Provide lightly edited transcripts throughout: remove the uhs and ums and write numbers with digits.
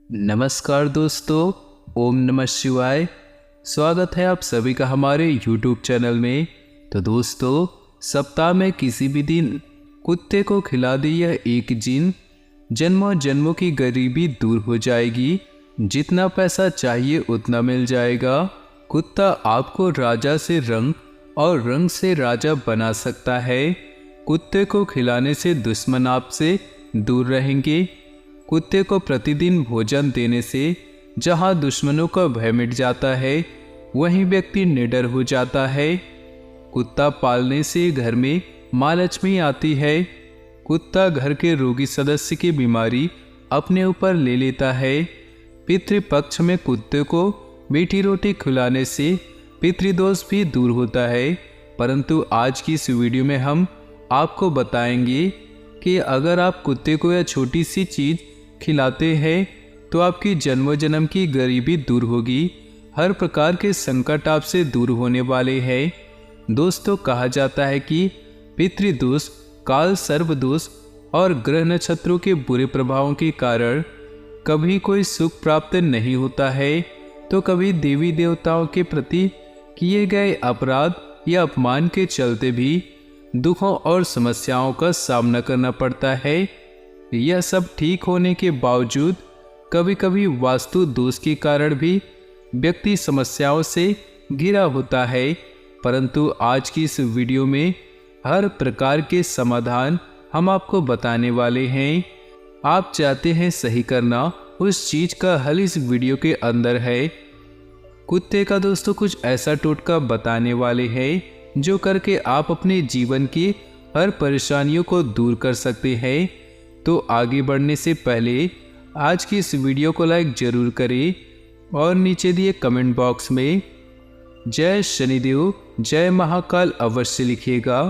नमस्कार दोस्तों, ओम नमः शिवाय। स्वागत है आप सभी का हमारे YouTube चैनल में। तो दोस्तों, सप्ताह में किसी भी दिन कुत्ते को खिला दी यह एक जिन, जन्मों जन्मों की गरीबी दूर हो जाएगी। जितना पैसा चाहिए उतना मिल जाएगा। कुत्ता आपको राजा से रंग और रंग से राजा बना सकता है। कुत्ते को खिलाने से दुश्मन आपसे दूर रहेंगे। कुत्ते को प्रतिदिन भोजन देने से जहां दुश्मनों का भय मिट जाता है, वहीं व्यक्ति निडर हो जाता है। कुत्ता पालने से घर में माँ लक्ष्मी आती है। कुत्ता घर के रोगी सदस्य की बीमारी अपने ऊपर ले लेता है। पितृपक्ष में कुत्ते को मीठी रोटी खिलाने से पितृदोष भी दूर होता है। परंतु आज की इस वीडियो में हम आपको बताएंगे कि अगर आप कुत्ते को यह छोटी सी चीज़ खिलाते हैं तो आपकी जन्म जन्म की गरीबी दूर होगी। हर प्रकार के संकट आपसे दूर होने वाले हैं। दोस्तों, कहा जाता है कि पितृदोष, काल सर्पदोष और ग्रह नक्षत्रों के बुरे प्रभावों के कारण कभी कोई सुख प्राप्त नहीं होता है, तो कभी देवी देवताओं के प्रति किए गए अपराध या अपमान के चलते भी दुखों और समस्याओं का सामना करना पड़ता है। यह सब ठीक होने के बावजूद कभी कभी वास्तु दोष के कारण भी व्यक्ति समस्याओं से घिरा होता है। परंतु आज की इस वीडियो में हर प्रकार के समाधान हम आपको बताने वाले हैं। आप चाहते हैं सही करना, उस चीज का हल इस वीडियो के अंदर है। कुत्ते का दोस्तों कुछ ऐसा टोटका बताने वाले हैं जो करके आप अपने जीवन की हर परेशानियों को दूर कर सकते हैं। तो आगे बढ़ने से पहले आज की इस वीडियो को लाइक जरूर करें और नीचे दिए कमेंट बॉक्स में जय शनिदेव, जय महाकाल अवश्य लिखिएगा।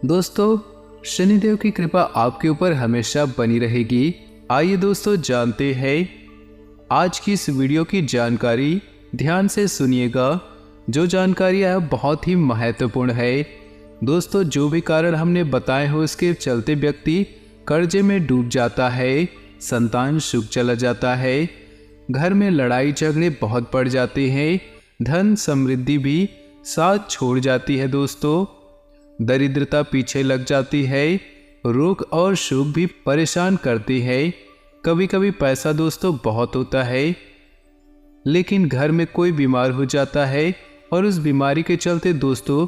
दोस्तों, शनिदेव की कृपा आपके ऊपर हमेशा बनी रहेगी। आइए दोस्तों जानते हैं आज की इस वीडियो की जानकारी। ध्यान से सुनिएगा, जो जानकारी है बहुत ही महत्वपूर्ण है। दोस्तों, जो भी कारण हमने बताए हो उसके चलते व्यक्ति कर्जे में डूब जाता है, संतान सुख चला जाता है, घर में लड़ाई झगड़े बहुत बढ़ जाते हैं, धन समृद्धि भी साथ छोड़ जाती है। दोस्तों, दरिद्रता पीछे लग जाती है, रोग और शोक भी परेशान करते हैं। कभी कभी पैसा दोस्तों बहुत होता है, लेकिन घर में कोई बीमार हो जाता है और उस बीमारी के चलते दोस्तों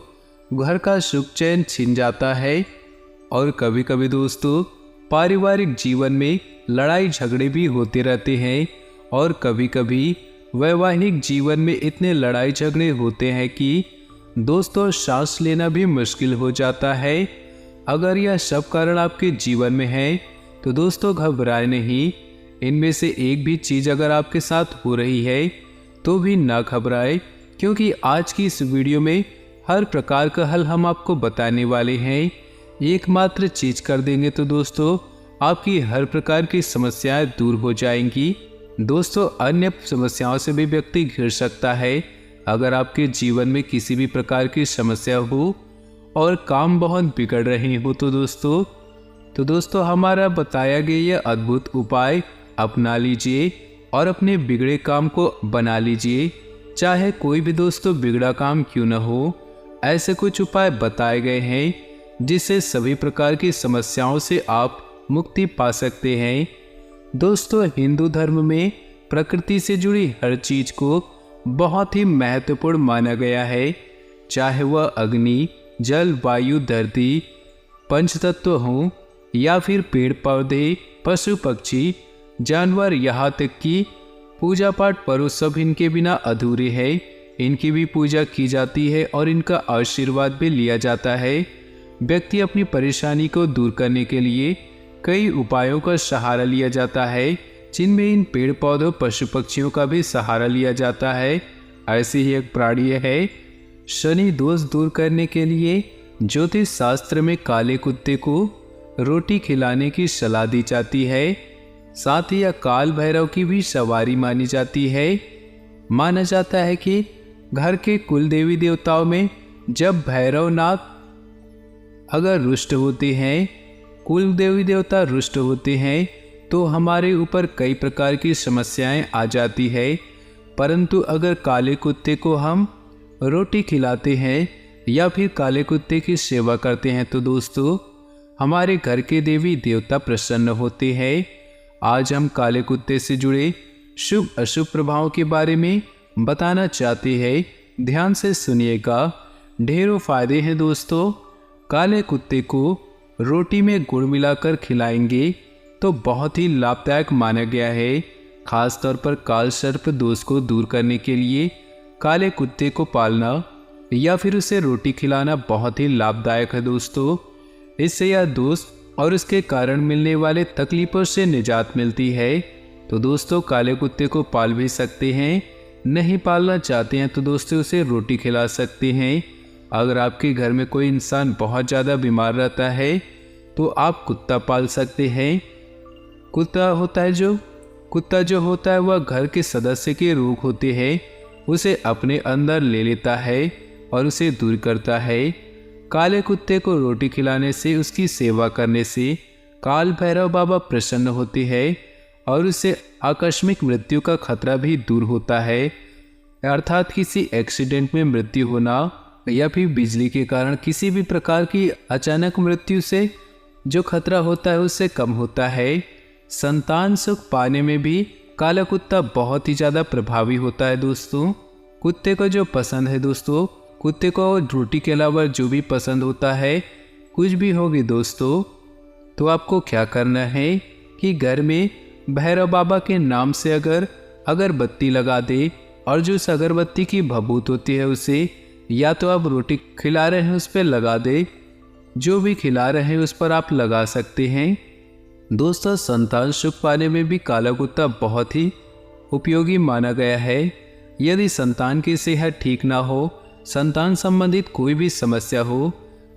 घर का सुख चैन छिन जाता है। और कभी कभी दोस्तों पारिवारिक जीवन में लड़ाई झगड़े भी होते रहते हैं और कभी कभी वैवाहिक जीवन में इतने लड़ाई झगड़े होते हैं कि दोस्तों सांस लेना भी मुश्किल हो जाता है। अगर यह सब कारण आपके जीवन में है तो दोस्तों घबराए नहीं। इनमें से एक भी चीज़ अगर आपके साथ हो रही है तो भी ना घबराए, क्योंकि आज की इस वीडियो में हर प्रकार का हल हम आपको बताने वाले हैं। एकमात्र चीज कर देंगे तो दोस्तों आपकी हर प्रकार की समस्याएं दूर हो जाएंगी। दोस्तों, अन्य समस्याओं से भी व्यक्ति घिर सकता है। अगर आपके जीवन में किसी भी प्रकार की समस्या हो और काम बहुत बिगड़ रहे हो तो दोस्तों हमारा बताया गया यह अद्भुत उपाय अपना लीजिए और अपने बिगड़े काम को बना लीजिए। चाहे कोई भी दोस्तों बिगड़ा काम क्यों न हो, ऐसे कुछ उपाय बताए गए हैं जिससे सभी प्रकार की समस्याओं से आप मुक्ति पा सकते हैं। दोस्तों, हिंदू धर्म में प्रकृति से जुड़ी हर चीज को बहुत ही महत्वपूर्ण माना गया है। चाहे वह अग्नि, जल, वायु, धरती, पंचतत्व हों या फिर पेड़ पौधे, पशु पक्षी, जानवर, यहाँ तक कि पूजा पाठ पर्व सब इनके बिना अधूरे हैं। इनकी भी पूजा की जाती है और इनका आशीर्वाद भी लिया जाता है। व्यक्ति अपनी परेशानी को दूर करने के लिए कई उपायों का सहारा लिया जाता है, जिनमें इन पेड़ पौधों, पशु पक्षियों का भी सहारा लिया जाता है। ऐसी ही एक प्राणी है। शनि दोष दूर करने के लिए ज्योतिष शास्त्र में काले कुत्ते को रोटी खिलाने की सलाह दी जाती है। साथ ही काल भैरव की भी सवारी मानी जाती है। माना जाता है कि घर के कुल देवी देवताओं में जब भैरवनाथ अगर रुष्ट होते हैं, कुल देवी देवता रुष्ट होते हैं तो हमारे ऊपर कई प्रकार की समस्याएं आ जाती है। परंतु अगर काले कुत्ते को हम रोटी खिलाते हैं या फिर काले कुत्ते की सेवा करते हैं तो दोस्तों हमारे घर के देवी देवता प्रसन्न होते हैं। आज हम काले कुत्ते से जुड़े शुभ अशुभ प्रभावों के बारे में बताना चाहते हैं। ध्यान से सुनिएगा, ढेरों फायदे हैं दोस्तों। काले कुत्ते को रोटी में गुड़ मिलाकर खिलाएंगे तो बहुत ही लाभदायक माना गया है। खास तौर पर काल सर्प दोष को दूर करने के लिए काले कुत्ते को पालना या फिर उसे रोटी खिलाना बहुत ही लाभदायक है दोस्तों। इससे यह दोष और उसके कारण मिलने वाले तकलीफों से निजात मिलती है। तो दोस्तों काले कुत्ते को पाल भी सकते हैं, नहीं पालना चाहते हैं तो दोस्तों उसे रोटी खिला सकते हैं। अगर आपके घर में कोई इंसान बहुत ज़्यादा बीमार रहता है तो आप कुत्ता पाल सकते हैं। कुत्ता जो होता है वह घर के सदस्य के रोग होते हैं उसे अपने अंदर ले लेता है और उसे दूर करता है। काले कुत्ते को रोटी खिलाने से, उसकी सेवा करने से काल भैरव बाबा प्रसन्न होते हैं और उससे आकस्मिक मृत्यु का खतरा भी दूर होता है। अर्थात किसी एक्सीडेंट में मृत्यु होना या फिर बिजली के कारण किसी भी प्रकार की अचानक मृत्यु से जो खतरा होता है उससे कम होता है। संतान सुख पाने में भी काला कुत्ता बहुत ही ज़्यादा प्रभावी होता है दोस्तों। कुत्ते को जो पसंद है दोस्तों, कुत्ते को रोटी के अलावा जो भी पसंद होता है, कुछ भी होगी दोस्तों, तो आपको क्या करना है कि घर में भैरव बाबा के नाम से अगर अगरबत्ती लगा दे और जो उस अगरबत्ती की भभूत होती है उसे या तो आप रोटी खिला रहे हैं उस पर लगा दे, जो भी खिला रहे हैं उस पर आप लगा सकते हैं। दोस्तों संतान सुख पाने में भी काला कुत्ता बहुत ही उपयोगी माना गया है। यदि संतान की सेहत ठीक ना हो, संतान संबंधित कोई भी समस्या हो,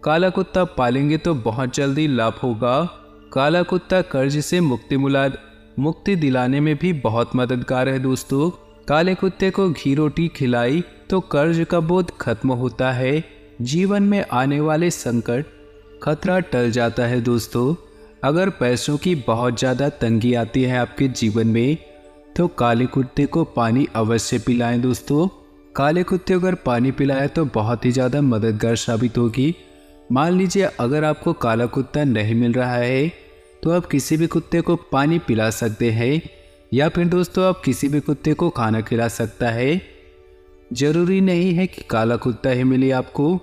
काला कुत्ता पालेंगे तो बहुत जल्दी लाभ होगा। काला कुत्ता कर्ज से मुक्ति दिलाने में भी बहुत मददगार है दोस्तों। काले कुत्ते को घी रोटी खिलाई तो कर्ज का बोझ खत्म होता है, जीवन में आने वाले संकट खतरा टल जाता है दोस्तों। अगर पैसों की बहुत ज़्यादा तंगी आती है आपके जीवन में तो काले कुत्ते को पानी अवश्य पिलाएं दोस्तों। काले कुत्ते अगर पानी पिलाए तो बहुत ही ज़्यादा मददगार साबित होगी। मान लीजिए अगर आपको काला कुत्ता नहीं मिल रहा है तो आप किसी भी कुत्ते को पानी पिला सकते हैं या फिर दोस्तों आप किसी भी कुत्ते को खाना खिला सकता है। ज़रूरी नहीं है कि काला कुत्ता ही मिले, आपको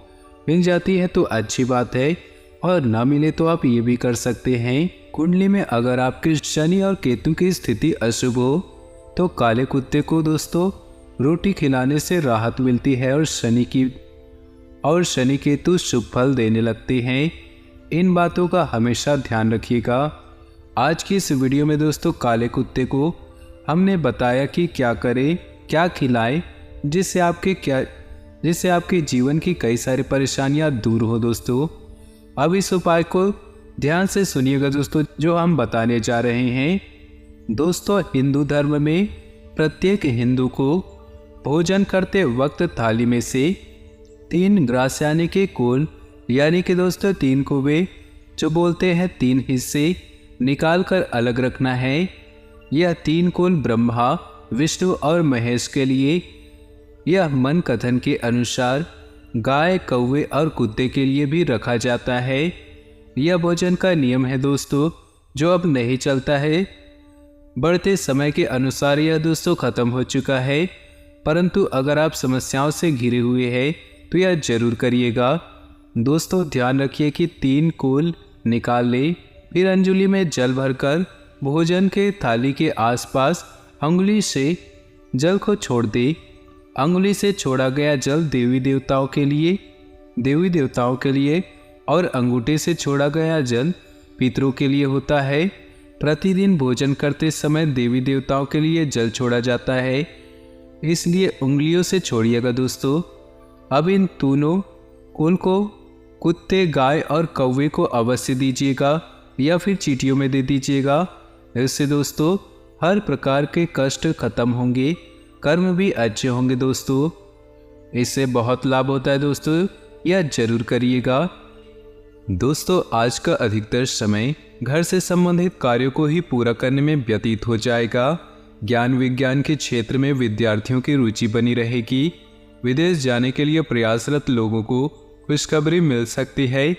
मिल जाती है तो अच्छी बात है और ना मिले तो आप ये भी कर सकते हैं। कुंडली में अगर आपके शनि और केतु की स्थिति अशुभ हो तो काले कुत्ते को दोस्तों रोटी खिलाने से राहत मिलती है और शनि केतु शुभ फल देने लगते हैं। इन बातों का हमेशा ध्यान रखिएगा। आज की इस वीडियो में दोस्तों काले कुत्ते को हमने बताया कि क्या करें, क्या खिलाएं जिससे आपके जीवन की कई सारी परेशानियां दूर हो दोस्तों। अब इस उपाय को ध्यान से सुनिएगा दोस्तों जो हम बताने जा रहे हैं। दोस्तों हिंदू धर्म में प्रत्येक हिंदू को भोजन करते वक्त थाली में से 3 ग्रास यानी कि कोल यानी कि दोस्तों 3 कौवे जो बोलते हैं 3 हिस्से निकाल कर अलग रखना है। यह 3 कोल ब्रह्मा, विष्णु और महेश के लिए, यह मन कथन के अनुसार गाय, कौवे और कुत्ते के लिए भी रखा जाता है। यह भोजन का नियम है दोस्तों जो अब नहीं चलता है। बढ़ते समय के अनुसार यह दोस्तों खत्म हो चुका है, परंतु अगर आप समस्याओं से घिरे हुए हैं तो यह जरूर करिएगा। दोस्तों ध्यान रखिए कि 3 कोल निकाल ले, फिर अंजुली में जल भरकर भोजन के थाली के आसपास अंगुली से जल को छोड़ दे। अंगुली से छोड़ा गया जल देवी देवताओं के लिए और अंगूठे से छोड़ा गया जल पितरों के लिए होता है। प्रतिदिन भोजन करते समय देवी देवताओं के लिए जल छोड़ा जाता है, इसलिए उंगलियों से छोड़िएगा दोस्तों। अब इन तीनों कोल को कुत्ते, गाय और कौवे को अवश्य दीजिएगा या फिर चींटियों में दे दीजिएगा। इससे दोस्तों हर प्रकार के कष्ट खत्म होंगे, कर्म भी अच्छे होंगे दोस्तों। इससे बहुत लाभ होता है दोस्तों, यह जरूर करिएगा। दोस्तों आज का अधिकतर समय घर से संबंधित कार्यों को ही पूरा करने में व्यतीत हो जाएगा। ज्ञान विज्ञान के क्षेत्र में विद्यार्थियों की रुचि बनी रहेगी। विदेश जाने के लिए प्रयासरत लोगों को खुशखबरी मिल सकती है।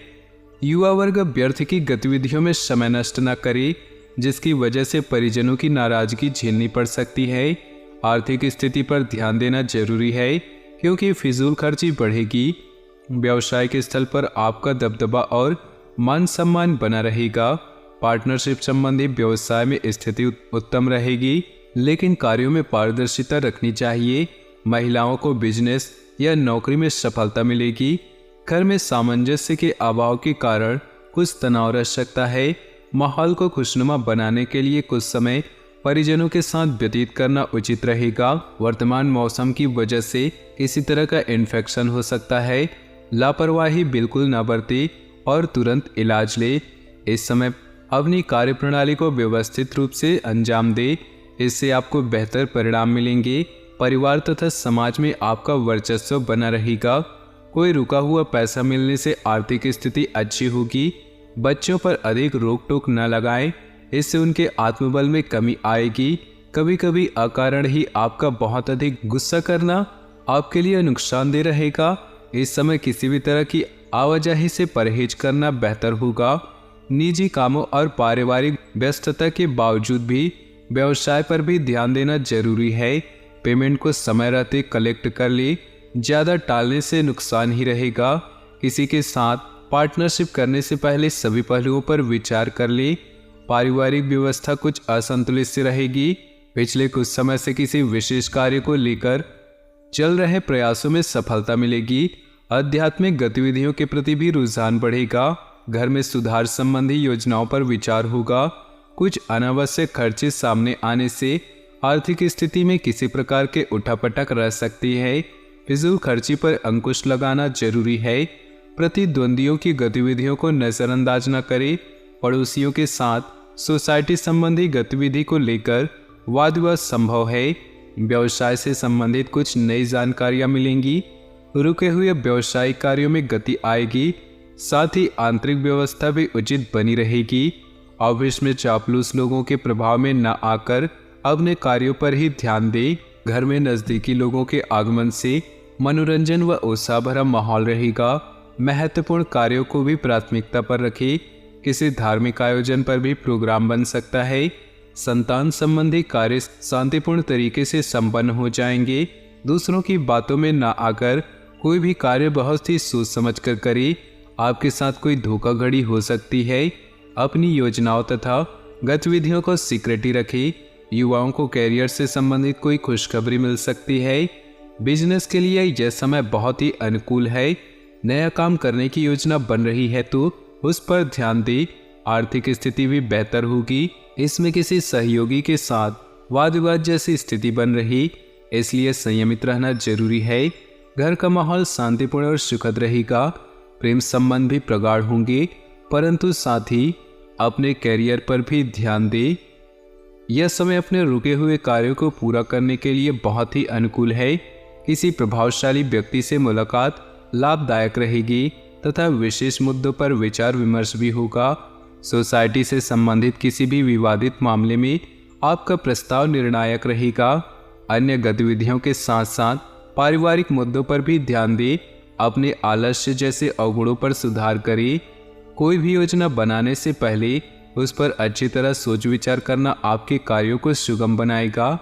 युवा वर्ग व्यर्थ की गतिविधियों में समय नष्ट न करे, जिसकी वजह से परिजनों की नाराजगी झेलनी पड़ सकती है। आर्थिक स्थिति पर ध्यान देना जरूरी है, क्योंकि फिजूल खर्ची बढ़ेगी। व्यवसायिक स्थल पर आपका दबदबा और मान सम्मान बना रहेगा। पार्टनरशिप संबंधी व्यवसाय में स्थिति उत्तम रहेगी, लेकिन कार्यों में पारदर्शिता रखनी चाहिए। महिलाओं को बिजनेस या नौकरी में सफलता मिलेगी। घर में सामंजस्य के अभाव के कारण कुछ तनाव रह सकता है। माहौल को खुशनुमा बनाने के लिए कुछ समय परिजनों के साथ व्यतीत करना उचित रहेगा। वर्तमान मौसम की वजह से किसी तरह का इन्फेक्शन हो सकता है। लापरवाही बिल्कुल न बरते और तुरंत इलाज ले। इस समय अपनी कार्यप्रणाली को व्यवस्थित रूप से अंजाम दे, इससे आपको बेहतर परिणाम मिलेंगे। परिवार तथा समाज में आपका वर्चस्व बना रहेगा। कोई रुका हुआ पैसा मिलने से आर्थिक स्थिति अच्छी होगी। बच्चों पर अधिक रोक टोक न लगाएं, इससे उनके आत्मबल में कमी आएगी। कभी कभी अकारण ही आपका बहुत अधिक गुस्सा करना आपके लिए नुकसानदेह रहेगा। इस समय किसी भी तरह की आवाजाही से परहेज करना बेहतर होगा। निजी कामों और पारिवारिक व्यस्तता के बावजूद भी व्यवसाय पर भी ध्यान देना जरूरी है। पेमेंट को समय रहते कलेक्ट कर ले, ज़्यादा टालने से नुकसान ही रहेगा। किसी के साथ पार्टनरशिप करने से पहले सभी पहलुओं पर विचार कर ले। पारिवारिक व्यवस्था कुछ असंतुलित सी रहेगी। पिछले कुछ समय से किसी विशेष कार्य को लेकर चल रहे प्रयासों में सफलता मिलेगी। आध्यात्मिक गतिविधियों के प्रति भी रुझान बढ़ेगा। घर में सुधार संबंधी योजनाओं पर विचार होगा। कुछ अनावश्यक खर्चे सामने आने से आर्थिक स्थिति में किसी प्रकार के उठापटक रह सकती है। फिजूल खर्ची पर अंकुश लगाना जरूरी है। प्रतिद्वंदियों की गतिविधियों को नजरअंदाज न करें। पड़ोसियों के साथ सोसाइटी संबंधी गतिविधि को लेकर वाद विवाद संभव है। व्यवसाय से संबंधित कुछ नई जानकारियां मिलेंगी। रुके हुए व्यवसायिक कार्यों में गति आएगी। साथ ही आंतरिक व्यवस्था भी उचित बनी रहेगी। ऑफिस में चापलूस लोगों के प्रभाव में न आकर अपने कार्यों पर ही ध्यान दें। घर में नज़दीकी लोगों के आगमन से मनोरंजन व उत्साह भरा माहौल रहेगा। महत्वपूर्ण कार्यों को भी प्राथमिकता पर रखें। किसी धार्मिक आयोजन पर भी प्रोग्राम बन सकता है। संतान संबंधी कार्य शांतिपूर्ण तरीके से संपन्न हो जाएंगे। दूसरों की बातों में न आकर कोई भी कार्य बहुत ही सोच समझ कर करें। आपके साथ कोई धोखाधड़ी हो सकती है। अपनी योजनाओं तथा गतिविधियों को सीक्रेटी रखें। युवाओं को कैरियर से संबंधित कोई खुशखबरी मिल सकती है। बिजनेस के लिए यह समय बहुत ही अनुकूल है। नया काम करने की योजना बन रही है तो उस पर ध्यान दें। आर्थिक स्थिति भी बेहतर होगी। इसमें किसी सहयोगी के साथ वाद विवाद जैसी स्थिति बन रही, इसलिए संयमित रहना जरूरी है। घर का माहौल शांतिपूर्ण और सुखद रहेगा। प्रेम संबंध भी प्रगाढ़ होंगे, परंतु साथ ही अपने कैरियर पर भी ध्यान दें। यह समय अपने रुके हुए कार्यों को पूरा करने के लिए बहुत ही अनुकूल है। किसी प्रभावशाली व्यक्ति से मुलाकात लाभदायक रहेगी तथा विशेष मुद्दों पर विचार विमर्श भी होगा। सोसाइटी से संबंधित किसी भी विवादित मामले में आपका प्रस्ताव निर्णायक रहेगा। अन्य गतिविधियों के साथ साथ पारिवारिक मुद्दों पर भी ध्यान दें। अपने आलस्य जैसे अवगुणों पर सुधार करें। कोई भी योजना बनाने से पहले उस पर अच्छी तरह सोच विचार करना आपके कार्यों को सुगम बनाएगा।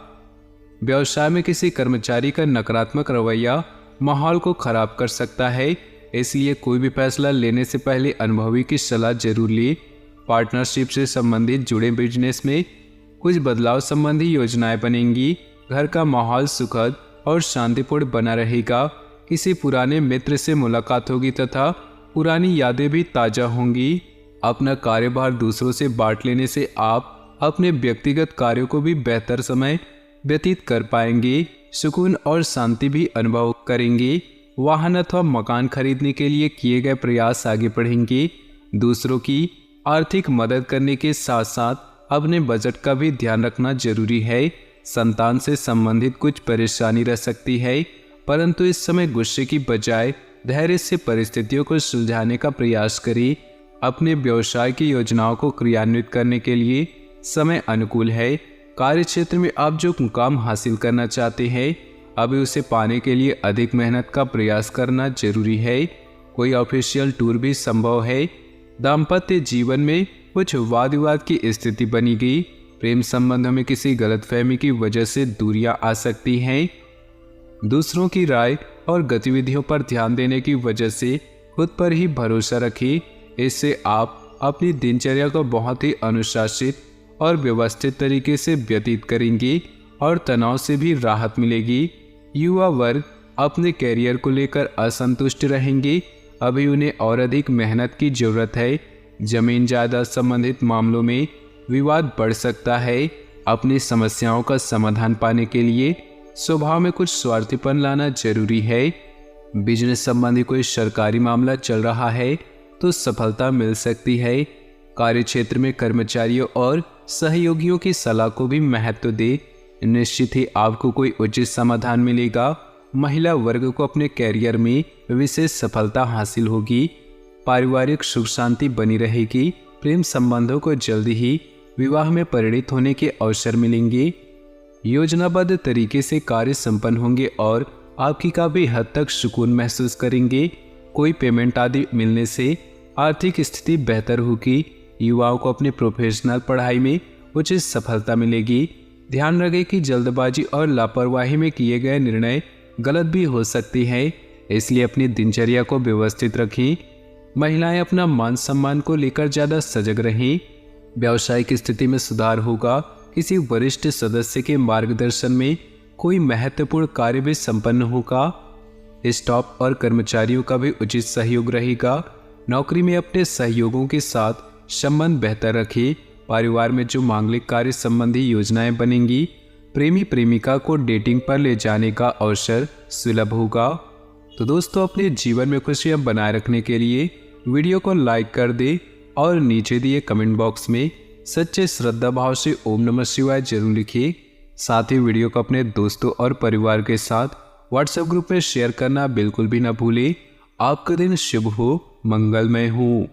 व्यवसाय में किसी कर्मचारी का नकारात्मक रवैया माहौल को खराब कर सकता है, इसलिए कोई भी फैसला लेने से पहले अनुभवी की सलाह जरूर लें। पार्टनरशिप से संबंधित जुड़े बिजनेस में कुछ बदलाव संबंधी योजनाएं बनेंगी। घर का माहौल सुखद और शांतिपूर्ण बना रहेगा। किसी पुराने मित्र से मुलाकात होगी तथा पुरानी यादें भी ताज़ा होंगी। अपना कार्यभार दूसरों से बांट लेने से आप अपने व्यक्तिगत कार्यों को भी बेहतर समय व्यतीत कर पाएंगे। सुकून और शांति भी अनुभव करेंगे। वाहन अथवा मकान खरीदने के लिए किए गए प्रयास आगे बढ़ेंगे। दूसरों की आर्थिक मदद करने के साथ साथ अपने बजट का भी ध्यान रखना जरूरी है। संतान से संबंधित कुछ परेशानी रह सकती है, परंतु इस समय गुस्से की बजाय धैर्य से परिस्थितियों को सुलझाने का प्रयास करें। अपने व्यवसाय की योजनाओं को क्रियान्वित करने के लिए समय अनुकूल है। कार्य क्षेत्र में आप जो मुकाम हासिल करना चाहते हैं, अभी उसे पाने के लिए अधिक मेहनत का प्रयास करना जरूरी है। कोई ऑफिशियल टूर भी संभव है। दाम्पत्य जीवन में कुछ वाद विवाद की स्थिति बनी गई। प्रेम संबंधों में किसी गलतफहमी की वजह से दूरियां आ सकती हैं। दूसरों की राय और गतिविधियों पर ध्यान देने की वजह से खुद पर ही भरोसा रखें। इससे आप अपनी दिनचर्या को बहुत ही अनुशासित और व्यवस्थित तरीके से व्यतीत करेंगे और तनाव से भी राहत मिलेगी। युवा वर्ग अपने कैरियर को लेकर असंतुष्ट रहेंगे। अभी उन्हें और अधिक मेहनत की जरूरत है। जमीन जायदाद संबंधित मामलों में विवाद बढ़ सकता है। अपनी समस्याओं का समाधान पाने के लिए स्वभाव में कुछ स्वार्थीपन लाना जरूरी है। बिजनेस संबंधी कोई सरकारी मामला चल रहा है तो सफलता मिल सकती है। कार्य क्षेत्र में कर्मचारियों और सहयोगियों की सलाह को भी महत्व दे। निश्चित ही आपको कोई उचित समाधान मिलेगा। महिला वर्ग को अपने कैरियर में विशेष सफलता हासिल होगी। पारिवारिक सुख शांति बनी रहेगी। प्रेम संबंधों को जल्दी ही विवाह में परिणित होने के अवसर मिलेंगे। योजनाबद्ध तरीके से कार्य संपन्न होंगे और आपकी काफी हद तक सुकून महसूस करेंगे। कोई पेमेंट आदि मिलने से आर्थिक स्थिति बेहतर होगी। युवाओं को अपनी प्रोफेशनल पढ़ाई में उचित सफलता मिलेगी। ध्यान रखें कि जल्दबाजी और लापरवाही में किए गए निर्णय गलत भी हो सकती हैं, इसलिए अपनी दिनचर्या को व्यवस्थित रखें। महिलाएं अपना मान सम्मान को लेकर ज़्यादा सजग रहें। व्यावसायिक स्थिति में सुधार होगा। किसी वरिष्ठ सदस्य के मार्गदर्शन में कोई महत्वपूर्ण कार्य भी संपन्न होगा। स्टाफ और कर्मचारियों का भी उचित सहयोग रहेगा। नौकरी में अपने सहयोगों के साथ संबंध बेहतर रखें। परिवार में जो मांगलिक कार्य संबंधी योजनाएं बनेंगी, प्रेमी प्रेमिका को डेटिंग पर ले जाने का अवसर सुलभ होगा। तो दोस्तों, अपने जीवन में खुशियां बनाए रखने के लिए वीडियो को लाइक कर दे और नीचे दिए कमेंट बॉक्स में सच्चे श्रद्धा भाव से ओम नमः शिवाय जरूर लिखिए। साथ ही वीडियो को अपने दोस्तों और परिवार के साथ व्हाट्सएप ग्रुप में शेयर करना बिल्कुल भी ना भूलें। आपका दिन शुभ हो, मंगलमय हो।